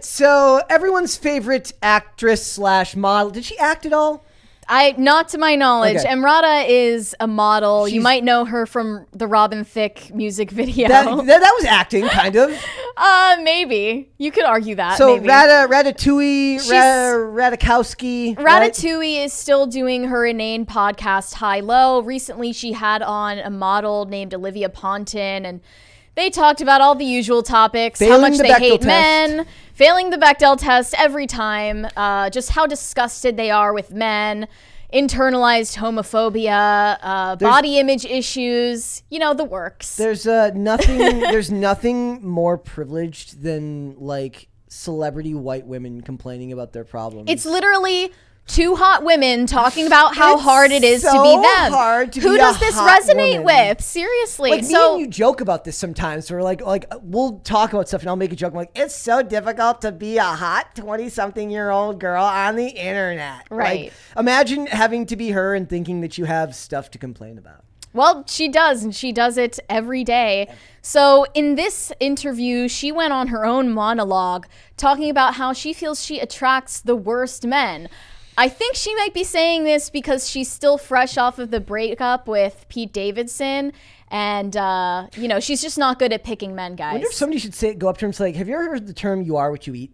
So everyone's favorite actress slash model. Did she act at all? Not to my knowledge. Okay. Emrata is a model. You might know her from the Robin Thicke music video. That was acting, kind of. Maybe. You could argue that. So maybe. Ratatouille, Ratajkowski. Ratatouille is still doing her inane podcast High Low. Recently, she had on a model named Olivia Ponton, and they talked about all the usual topics, how much they hate men, failing the Bechdel test every time, just how disgusted they are with men, internalized homophobia, body image issues, the works. There's nothing more privileged than like celebrity white women complaining about their problems. It's literally two hot women talking about how hard it is to be them. Hard to Who be does this resonate woman. with? Seriously. Like, me and you joke about this sometimes. We're like we'll talk about stuff and I'll make a joke. I'm like, it's so difficult to be a hot 20-something-year-old girl on the internet. Right. Like, imagine having to be her and thinking that you have stuff to complain about. Well, she does, and she does it every day. So in this interview, she went on her own monologue talking about how she feels she attracts the worst men. I think she might be saying this because she's still fresh off of the breakup with Pete Davidson. And, she's just not good at picking men, guys. I wonder if somebody should go up to her and say, like, have you ever heard the term, you are what you eat?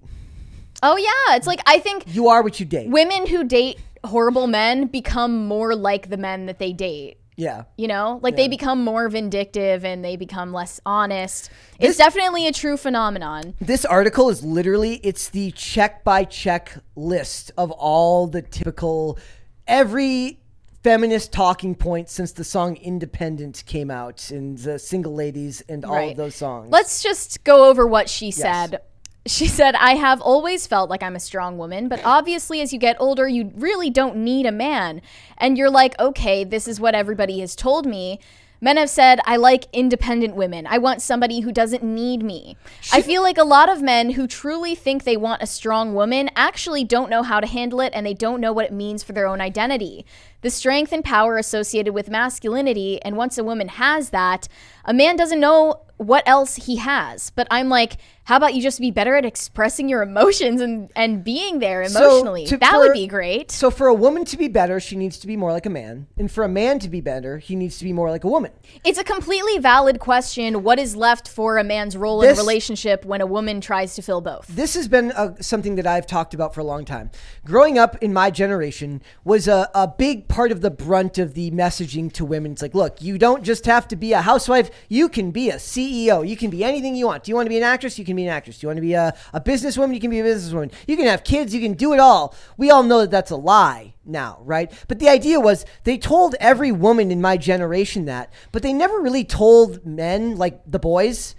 Oh, yeah. It's like, I think you are what you date. Women who date horrible men become more like the men that they date. Yeah. They become more vindictive and they become less honest. It's definitely a true phenomenon. This article is it's the check by check list of all the typical, every feminist talking points since the song Independent came out, and the Single Ladies and all of those songs. Let's just go over what she said. She said, I have always felt like I'm a strong woman, but obviously as you get older, you really don't need a man. And you're like, okay, this is what everybody has told me. Men have said, I like independent women. I want somebody who doesn't need me. I feel like a lot of men who truly think they want a strong woman actually don't know how to handle it, and they don't know what it means for their own identity. The strength and power associated with masculinity, and once a woman has that, a man doesn't know what else he has. But I'm like, how about you just be better at expressing your emotions and being there emotionally? That would be great. So for a woman to be better, she needs to be more like a man. And for a man to be better, he needs to be more like a woman. It's a completely valid question. What is left for a man's role in a relationship when a woman tries to fill both? This has been something that I've talked about for a long time. Growing up in my generation was a big part of the brunt of the messaging to women. It's like, look, you don't just have to be a housewife. You can be a CEO. You can be anything you want. Do you want to be an actress? You can be an actress. Do you want to be a businesswoman? You can be a businesswoman. You can have kids. You can do it all. We all know that that's a lie now, right? But the idea was they told every woman in my generation that, but they never really told men, like the boys,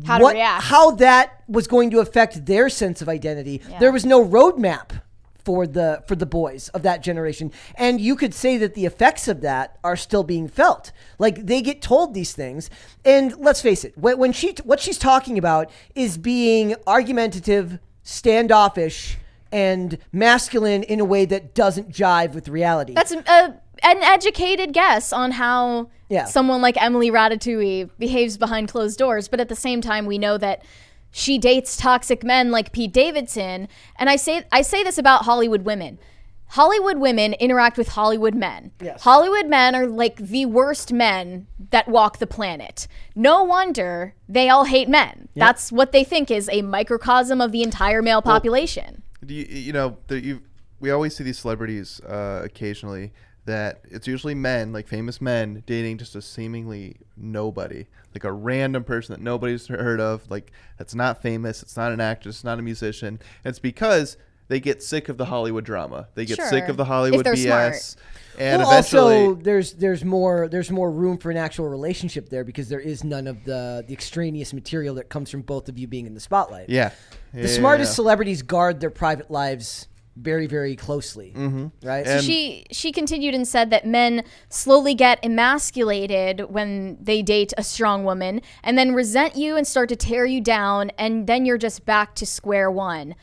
how to react, how that was going to affect their sense of identity. Yeah. There was no roadmap for the boys of that generation. And you could say that the effects of that are still being felt. Like, they get told these things. And let's face it, what she's talking about is being argumentative, standoffish, and masculine in a way that doesn't jive with reality. That's an educated guess on how someone like Emily Ratatouille behaves behind closed doors. But at the same time, we know that she dates toxic men like Pete Davidson. And I say this about Hollywood women. Hollywood women interact with Hollywood men. Yes. Hollywood men are like the worst men that walk the planet. No wonder they all hate men. Yep. That's what they think is a microcosm of the entire male population. We always see these celebrities occasionally that it's usually men, like famous men, dating just a seemingly nobody, like a random person that nobody's heard of, like that's not famous, it's not an actress, it's not a musician. And it's because they get sick of the Hollywood drama. They get sick of the Hollywood BS. Smart. And eventually, also there's more room for an actual relationship there because there is none of the extraneous material that comes from both of you being in the spotlight. Yeah. The smartest celebrities guard their private lives very, very closely, right? So she continued and said that men slowly get emasculated when they date a strong woman and then resent you and start to tear you down, and then you're just back to square one.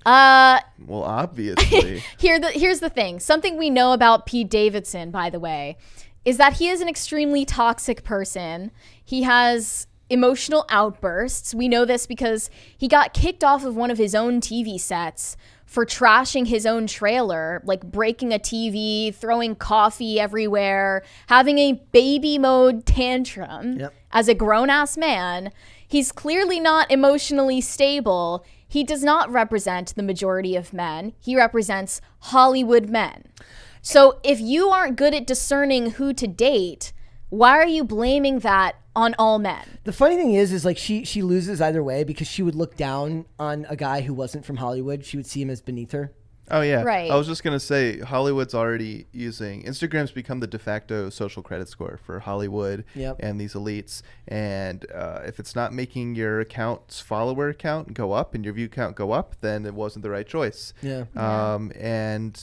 Well, obviously. Here's the thing. Something we know about Pete Davidson, by the way, is that he is an extremely toxic person. He has emotional outbursts. We know this because he got kicked off of one of his own TV sets for trashing his own trailer, like breaking a TV, throwing coffee everywhere, having a baby mode tantrum. Yep. As a grown-ass man, he's clearly not emotionally stable. He does not represent the majority of men. He represents Hollywood men. So if you aren't good at discerning who to date, why are you blaming that on all men? The funny thing is like she loses either way because she would look down on a guy who wasn't from Hollywood. She would see him as beneath her. Oh, yeah. Right. I was just going to say, Hollywood's already using... Instagram's become the de facto social credit score for Hollywood and these elites. And if it's not making your account's follower count go up and your view count go up, then it wasn't the right choice. Yeah. And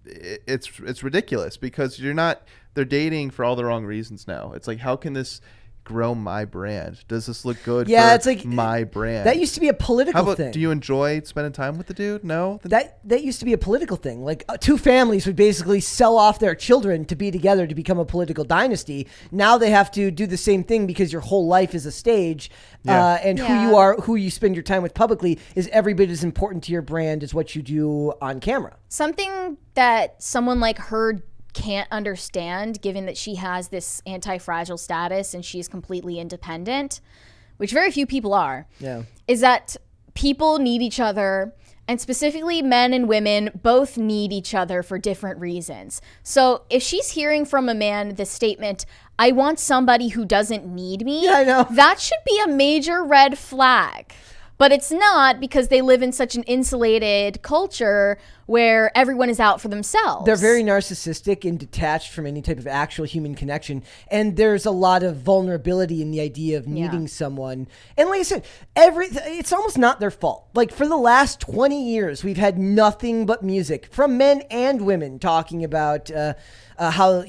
it's ridiculous because they're dating for all the wrong reasons now. It's like, how can this grow my brand? Does this look good for it's like my brand? That used to be a political thing. Do you enjoy spending time with the dude? No? That used to be a political thing. Like two families would basically sell off their children to be together to become a political dynasty. Now they have to do the same thing because your whole life is a stage. And who you are, who you spend your time with publicly is every bit as important to your brand as what you do on camera. Something that someone like her can't understand, given that she has this anti-fragile status and she's completely independent, which very few people are, is that people need each other, and specifically men and women both need each other for different reasons. So if she's hearing from a man the statement, I want somebody who doesn't need me, that should be a major red flag. But it's not, because they live in such an insulated culture where everyone is out for themselves. They're very narcissistic and detached from any type of actual human connection. And there's a lot of vulnerability in the idea of needing someone. And like I said, it's almost not their fault. Like for the last 20 years, we've had nothing but music from men and women talking about how,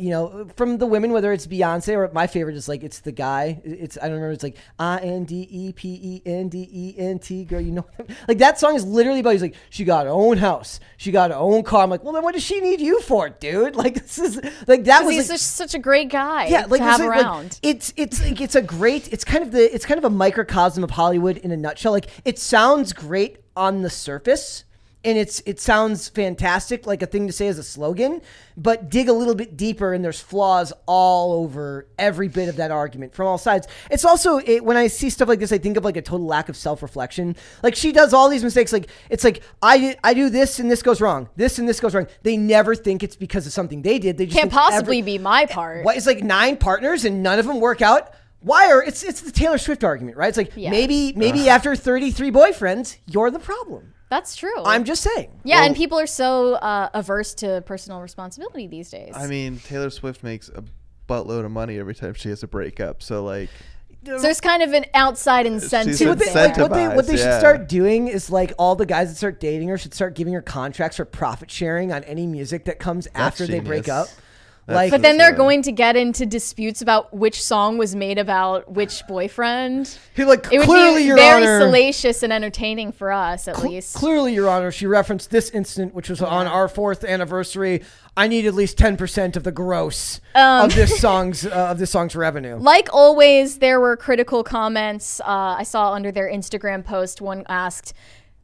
from the women, whether it's Beyonce or my favorite is like, it's the guy. I don't remember. It's like INDEPENDENT, girl, like that song is literally about, he's like, she got her own house. She got her own car. I'm like, well, then what does she need you for, dude? Like, this is like, that was he's such a great guy like, to have around. Like, it's kind of a microcosm of Hollywood in a nutshell. Like it sounds great on the surface. And it sounds fantastic, like a thing to say as a slogan, but dig a little bit deeper and there's flaws all over every bit of that argument from all sides. It's also, when I see stuff like this, I think of like a total lack of self-reflection. Like she does all these mistakes. Like it's like, I do this and this goes wrong. This and this goes wrong. They never think it's because of something they did. They just can't possibly be my part. It's like 9 partners and none of them work out. Why are it's the Taylor Swift argument, right? It's like maybe after 33 boyfriends, you're the problem. That's true. I'm just saying. Yeah, and people are so averse to personal responsibility these days. I mean, Taylor Swift makes a buttload of money every time she has a breakup. So, like... So there's kind of an outside incentive. What they should start doing is like all the guys that start dating her should start giving her contracts for profit sharing on any music that comes after they break up. But then they're going to get into disputes about which song was made about which boyfriend. It would be very salacious and entertaining for us, at least. Clearly, Your Honor, she referenced this incident, which was on our 4th anniversary. I need at least 10% of the gross of this song's revenue. Like always, there were critical comments. I saw under their Instagram post, one asked,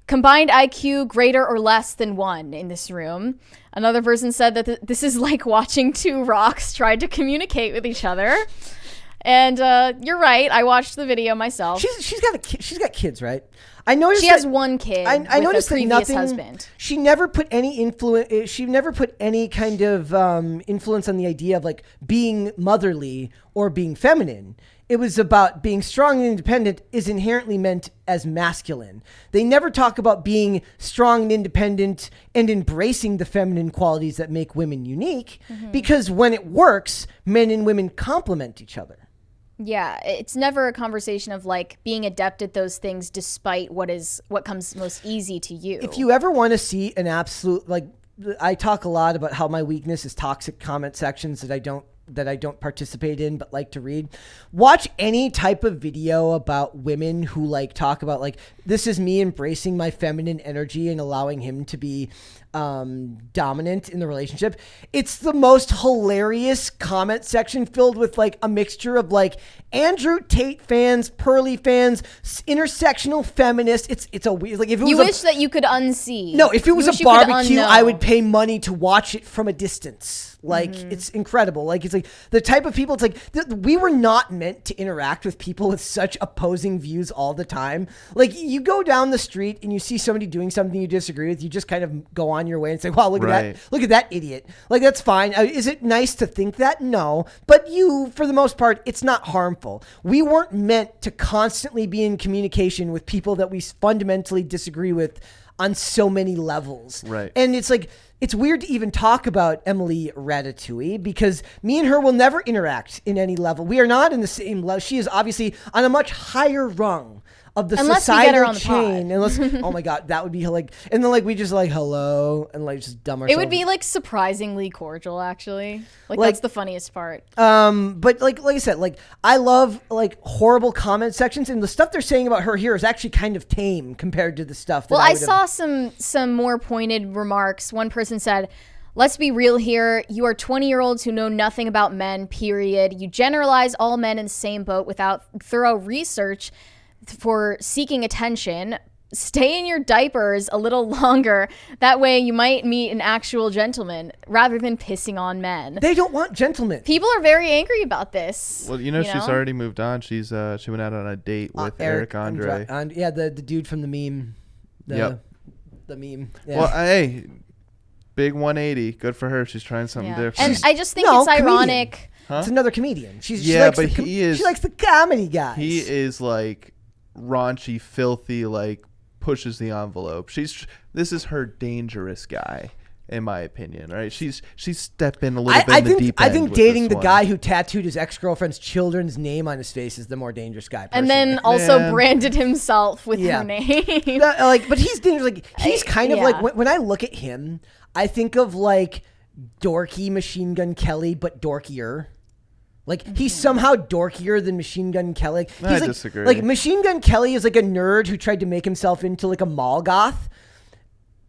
combined IQ greater or less than 1 in this room. Another person said that this is like watching 2 rocks try to communicate with each other. And you're right. I watched the video myself. She's got kids, right? I noticed she has 1 kid. I noticed a previous husband. She never put any influence. She never put any kind of influence on the idea of like being motherly or being feminine. It was about being strong and independent is inherently meant as masculine. They never talk about being strong and independent and embracing the feminine qualities that make women unique, because when it works, men and women complement each other. Yeah, it's never a conversation of like being adept at those things despite what comes most easy to you. If you ever want to see an absolute, like, I talk a lot about how my weakness is toxic comment sections that I don't I don't participate in but like to read. Watch any type of video about women who like talk about like, this is me embracing my feminine energy and allowing him to be dominant in the relationship. It's the most hilarious comment section filled with like a mixture of like Andrew Tate fans, Pearly fans, intersectional feminists. It's a weird, like if it was You wish that you could unsee. no, if it was You wish a you could barbecue, unknow. I would pay money to watch it from a distance. Like, it's incredible. Like, it's like the type of people, it's like, we were not meant to interact with people with such opposing views all the time. Like, you go down the street and you see somebody doing something you disagree with, you just kind of go on your way and say, wow, look at that. Look at that idiot. Like, that's fine. Is it nice to think that? No. But for the most part, it's not harmful. We weren't meant to constantly be in communication with people that we fundamentally disagree with on so many levels. Right. And it's like, it's weird to even talk about Emily Ratatouille because me and her will never interact in any level. We are not in the same level. She is obviously on a much higher rung of the Unless we get her societal on the chain. pod. Unless, oh my God, that would be like, and then like we just like hello and like just dumb ourselves. It would be like surprisingly cordial, actually. Like Like- that's the funniest part. But like I said, like I love like horrible comment sections, and the stuff they're saying about her here is actually kind of tame compared to the stuff that Well, I I would saw some more pointed remarks. One person said, "Let's be real here. You are 20-year-olds who know nothing about men, period. You generalize all men in the same boat without thorough research for seeking attention. Stay in your diapers a little longer. That way you might meet an actual gentleman rather than pissing on men." They don't want gentlemen. People are very angry about this. Well, she's already moved on. She went out on a date with Eric Andre. Yeah, the dude from the meme. Yep. The meme. Yeah. Well, hey, big 180. Good for her. She's trying something Yeah. different. And I just think No, it's ironic. It's another comedian. She Yeah, likes but the he is- She likes the comedy guys. He is like raunchy, filthy, like pushes the envelope. This is her dangerous guy, in my opinion. Right? She's stepping a little bit in the deep end. I think with dating this the one. guy who tattooed his ex-girlfriend's children's name on his face is the more dangerous guy. And Personally. then also Man. branded himself with Yeah. her name. But he's dangerous. Like he's kind of yeah. like when I look at him, I think of like dorky Machine Gun Kelly, but dorkier. Like he's somehow dorkier than Machine Gun Kelly. He's I like, disagree. Like Machine Gun Kelly is like a nerd who tried to make himself into like a mall goth.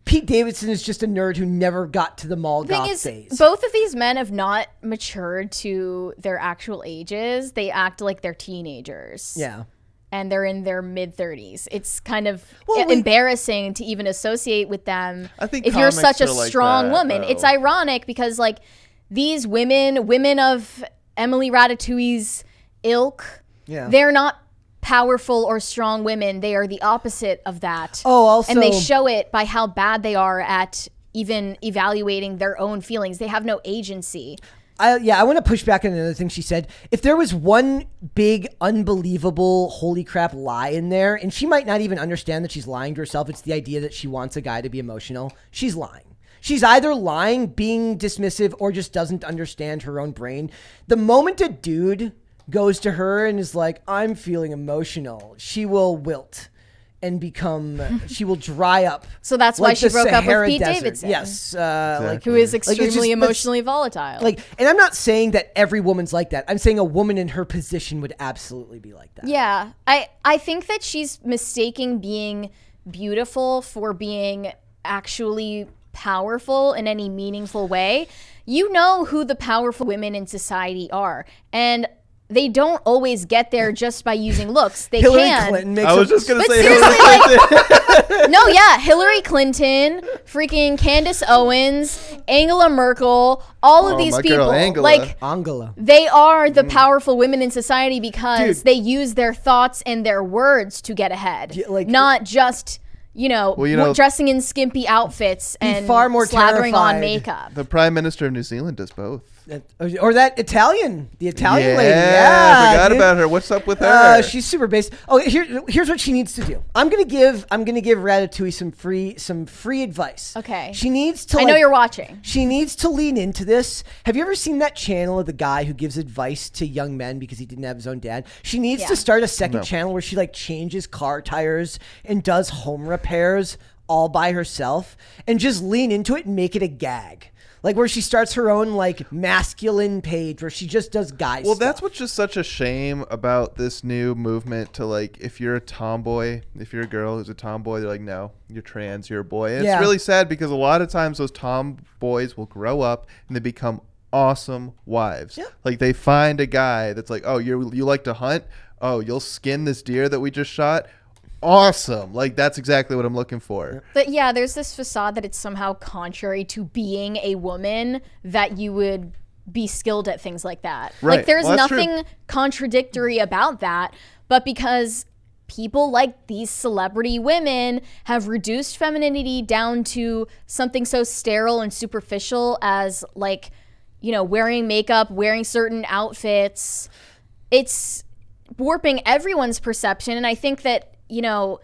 Pete Davidson is just a nerd who never got to the mall Thing goth is, phase. both of these men have not matured to their actual ages. They act like they're teenagers. Yeah. And they're in their mid-30s. It's kind of Well, embarrassing to even associate with them. I think if you're comics such a are like strong that, woman. though. It's ironic because like these women of Emily Ratatouille's ilk, Yeah. they're not powerful or strong women. They are the opposite of that. Oh, also, And they show it by how bad they are at even evaluating their own feelings. They have no agency. I want to push back on another thing she said. If there was one big, unbelievable, holy crap lie in there, and she might not even understand that she's lying to herself, it's the idea that she wants a guy to be emotional. She's lying. She's either lying, being dismissive, or just doesn't understand her own brain. The moment a dude goes to her and is like, I'm feeling emotional, she will wilt and she will dry up. So that's why like she the broke up with Sahara Pete Desert. Davidson. Yes. Who is it's extremely just- emotionally volatile. Like, and I'm not saying that every woman's like that. I'm saying a woman in her position would absolutely be like that. yeah, I think that she's mistaking being beautiful for being actually powerful in any meaningful way. You know who the powerful women in society are, and they don't always get there just by using looks. They Hillary can. Clinton makes I was a- just gonna But say seriously, Hillary Clinton. No, yeah, Hillary Clinton, freaking Candace Owens, Angela Merkel, all of Oh, these my girl, people, Angela. like Angela. they are the powerful women in society because Dude. they use their thoughts and their words to get ahead, Yeah, like- not just dressing in skimpy outfits and far more slathering on terrified. makeup. The Prime Minister of New Zealand does both. Or that Italian, the Italian lady. I Yeah, forgot dude. about her. What's up with her? She's super basic. Oh, here's what she needs to do. I'm gonna give Ratatouille some free advice. Okay. She needs to. I know you're watching. She needs to lean into this. Have you ever seen that channel of the guy who gives advice to young men because he didn't have his own dad? She needs to Yeah. start a second channel where she like changes car tires and does home repairs all by herself and just lean into it and make it a gag. Like where she starts her own like masculine page where she just does guy Well, stuff. that's what's just such a shame about this new movement to like, if you're a tomboy, if you're a girl who's a tomboy, they're like, no, you're trans, you're a boy. And it's really sad because a lot of times those tomboys will grow up and they become awesome wives. Yeah. Like they find a guy that's like, oh, you like to hunt? Oh, you'll skin this deer that we just shot? Awesome. Like that's exactly what I'm looking for. But yeah, there's this facade that it's somehow contrary to being a woman that you would be skilled at things like that. Right. Like there's Well, that's nothing contradictory about that, but because people like these celebrity women have reduced femininity down to something so sterile and superficial as like, you know, wearing makeup, wearing certain outfits, it's warping everyone's perception. And I think that, you know,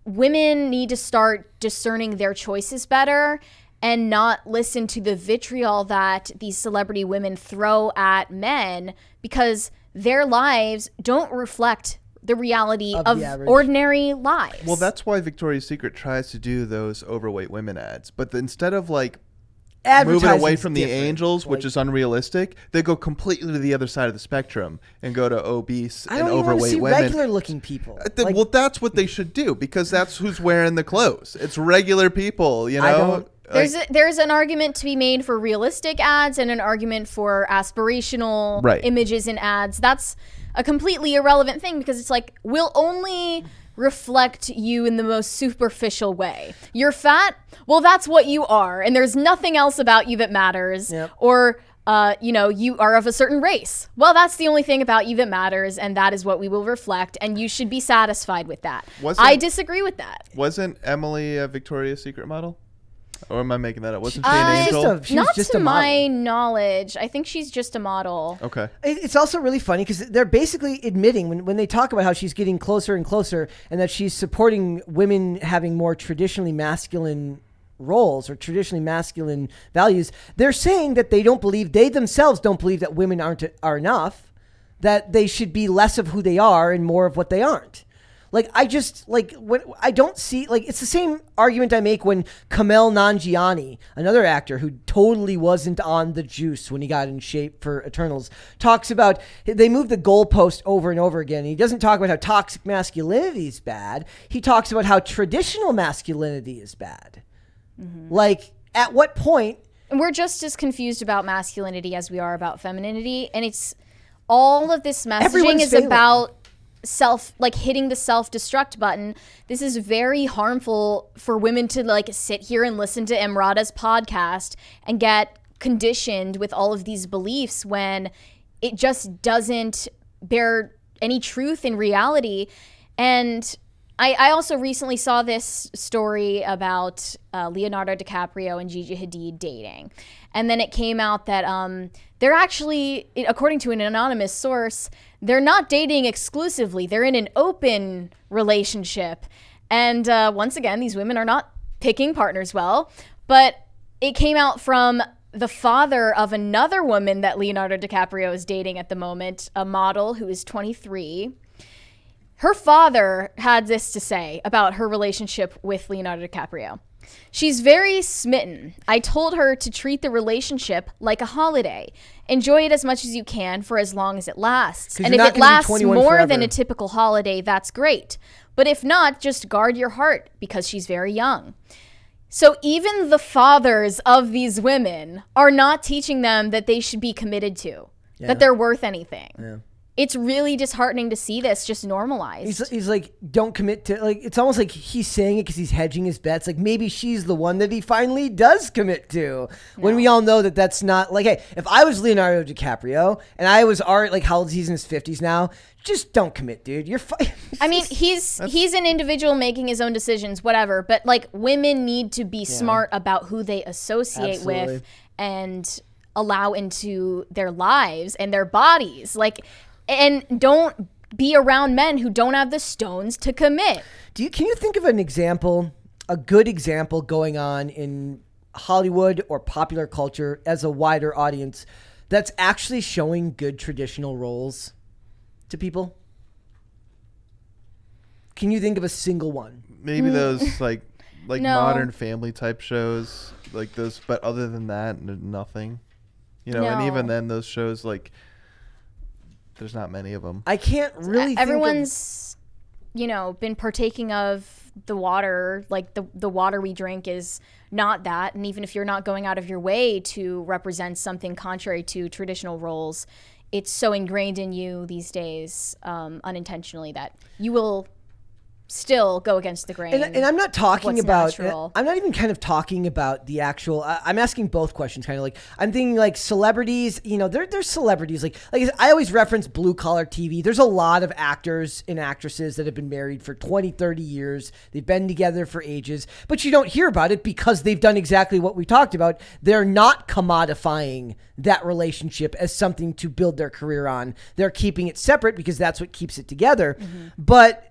women need to start discerning their choices better and not listen to the vitriol that these celebrity women throw at men, because their lives don't reflect the reality of ordinary lives. Well, that's why Victoria's Secret tries to do those overweight women ads. But instead of like moving away from the angels, which is unrealistic, they go completely to the other side of the spectrum and go to obese and overweight women. Regular looking people. Well, that's what they should do, because that's who's wearing the clothes. It's regular people, you know. There's an argument to be made for realistic ads and an argument for aspirational images in ads. That's a completely irrelevant thing, because it's like, we'll only reflect you in the most superficial way. You're fat? Well, that's what you are, and there's nothing else about you that matters. Yep. Or, you know, you are of a certain race. Well, that's the only thing about you that matters, and that is what we will reflect, and you should be satisfied with that. I disagree with that. Wasn't Emily a Victoria's Secret model? Or am I making that up? Wasn't she an angel? Not to my knowledge. I think she's just a model. Okay. It's also really funny because they're basically admitting when they talk about how she's getting closer and closer and that she's supporting women having more traditionally masculine roles or traditionally masculine values, they're saying that they themselves don't believe that women are enough, that they should be less of who they are and more of what they aren't. Like, I just, like, when I don't see, like, it's the same argument I make when Kumail Nanjiani, another actor who totally wasn't on the juice when he got in shape for Eternals, talks about, they move the goalpost over and over again. He doesn't talk about how toxic masculinity is bad. He talks about how traditional masculinity is bad. Mm-hmm. Like, at what point? And we're just as confused about masculinity as we are about femininity. And it's, all of this messaging is about hitting the self-destruct button. This is very harmful for women to like sit here and listen to Emrata's podcast and get conditioned with all of these beliefs when it just doesn't bear any truth in reality. And I also recently saw this story about Leonardo DiCaprio and Gigi Hadid dating. And then it came out that they're actually, according to an anonymous source, they're not dating exclusively. They're in an open relationship. And once again, these women are not picking partners well. But it came out from the father of another woman that Leonardo DiCaprio is dating at the moment, a model who is 23. Her father had this to say about her relationship with Leonardo DiCaprio. She's very smitten. I told her to treat the relationship like a holiday. Enjoy it as much as you can for as long as it lasts. And if it lasts more than a typical holiday, that's great. But if not, just guard your heart because she's very young. So even the fathers of these women are not teaching them that they should be committed to, that they're worth anything. Yeah. It's really disheartening to see this just normalized. He's like, don't commit to, like, it's almost like he's saying it because he's hedging his bets. Like, maybe she's the one that he finally does commit to. When we all know that that's not, like, hey, if I was Leonardo DiCaprio and I was like, how old is he? He's in his 50s now. Just don't commit, dude. You're fine. I mean, he's an individual making his own decisions, whatever. But, like, women need to be smart about who they associate with and allow into their lives and their bodies. Like, and don't be around men who don't have the stones to commit. Can you think of an example, a good example going on in Hollywood or popular culture as a wider audience that's actually showing good traditional roles to people? Can you think of a single one? Maybe those like like No. Modern Family type shows like those, but other than that, nothing. You know, and No. even then, those shows like there's not many of them. I can't really. Everyone's, been partaking of the water. Like the water we drink is not that. And even if you're not going out of your way to represent something contrary to traditional roles, it's so ingrained in you these days, unintentionally, that you will still go against the grain. And I'm not talking about, natural. I'm not even kind of talking about the actual, I'm asking both questions kind of like, I'm thinking like celebrities, there's celebrities like I always reference blue collar TV. There's a lot of actors and actresses that have been married for 20, 30 years. They've been together for ages, but you don't hear about it because they've done exactly what we talked about. They're not commodifying that relationship as something to build their career on. They're keeping it separate because that's what keeps it together. But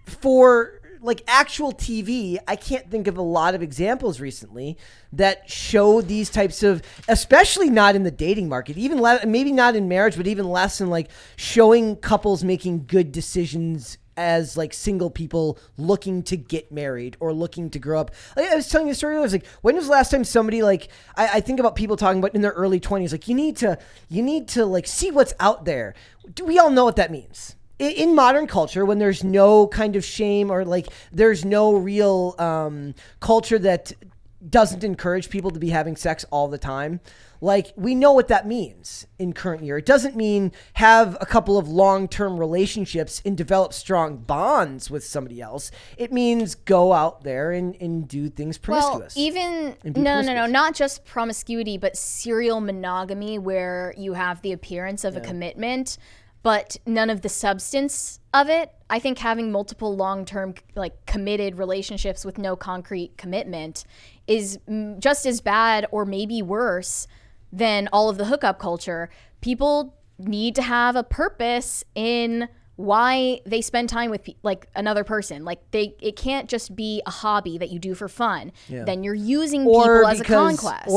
for like actual TV, I can't think of a lot of examples recently that show these types of, especially not in the dating market, even maybe not in marriage, but even less in like showing couples making good decisions as like single people looking to get married or looking to grow up. Like I was telling you a story earlier, I was like, when was the last time somebody like, I think about people talking about in their early 20s, like you need to like see what's out there. Do we all know what that means? In modern culture, when there's no kind of shame or like there's no real culture that doesn't encourage people to be having sex all the time, like we know what that means in current year. It doesn't mean have a couple of long-term relationships and develop strong bonds with somebody else. It means go out there and do things promiscuous. Well, even no, not just promiscuity, but serial monogamy, where you have the appearance of a commitment but none of the substance of it. I think having multiple long-term, like committed relationships with no concrete commitment is just as bad or maybe worse than all of the hookup culture. People need to have a purpose in why they spend time with like another person. Like it can't just be a hobby that you do for fun. Yeah. Then you're using people as a conquest.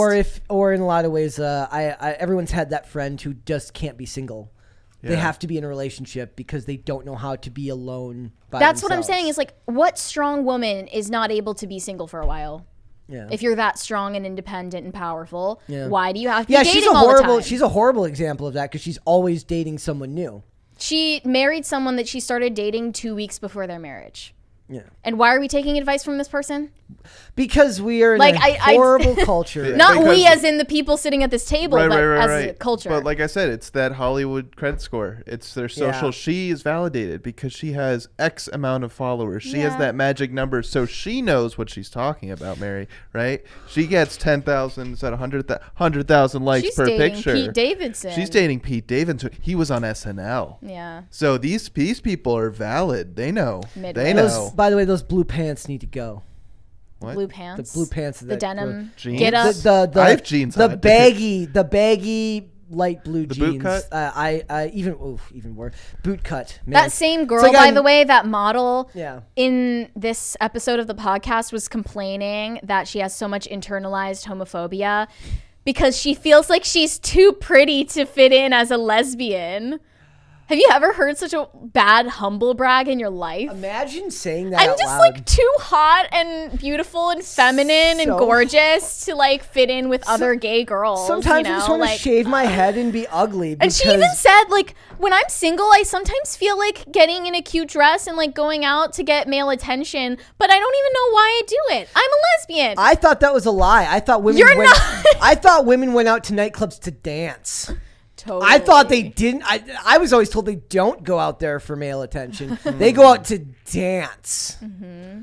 Or in a lot of ways, everyone's had that friend who just can't be single. Yeah. They have to be in a relationship because they don't know how to be alone by That's themselves. What I'm saying is like, what strong woman is not able to be single for a while? Yeah. If you're that strong and independent and powerful, why do you have to be dating all the time? She's a horrible example of that because she's always dating someone new. She married someone that she started dating 2 weeks before their marriage. Yeah. And why are we taking advice from this person? Because we are in a horrible culture. Not we as in the people sitting at this table, but as a culture. But like I said, it's that Hollywood credit score. It's their social. Yeah. She is validated because she has X amount of followers. She has that magic number, so she knows what she's talking about, Mary, right? She gets 10,000, is that 100,000 likes per picture. She's dating Pete Davidson. She's dating Pete Davidson. He was on SNL. Yeah. So these people are valid. They know. They know. By the way, those blue pants need to go. What? Blue pants. The blue pants. The denim. Jeans. Get up. I have jeans. The baggy light blue the jeans. Boot cut. Even worse. Boot cut. Man. That same girl, like by the way, that model. Yeah. In this episode of the podcast, was complaining that she has so much internalized homophobia because she feels like she's too pretty to fit in as a lesbian. Have you ever heard such a bad humble brag in your life? Imagine saying that I'm out just loud. like too hot and beautiful and feminine and gorgeous to like fit in with other gay girls. Sometimes I just want to shave my head and be ugly. And she even said, like, when I'm single, I sometimes feel like getting in a cute dress and like going out to get male attention, but I don't even know why I do it. I'm a lesbian. I thought that was a lie. I thought women I thought women went out to nightclubs to dance. Totally. I thought they didn't. I was always told they don't go out there for male attention. They go out to dance. Mm-hmm.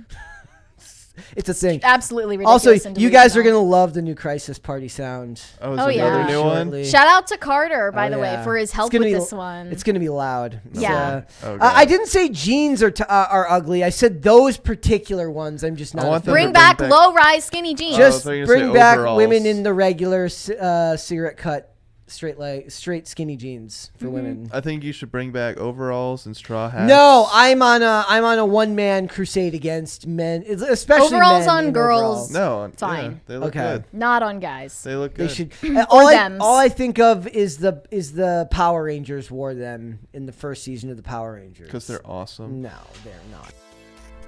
It's a thing. Absolutely ridiculous. Also, you guys are going to love the new Crisis Party sound. Oh, is another new one? Shout out to Carter, by the way, for his help with this one. It's going to be loud. Yeah. I didn't say jeans are ugly. I said those particular ones. I'm just not. Bring back low-rise skinny jeans. Just bring back women in the regular cigarette cut. Straight skinny jeans for women. I think you should bring back overalls and straw hats. No, I'm on a one-man crusade against men, especially overalls men on girls. No, fine. Yeah, they look good. Not on guys. They look good. They should. all I think of is the Power Rangers wore them in the first season of the Power Rangers because they're awesome. No, they're not.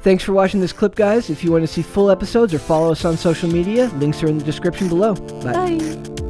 Thanks for watching this clip, guys. If you want to see full episodes or follow us on social media, links are in the description below. Bye. Bye.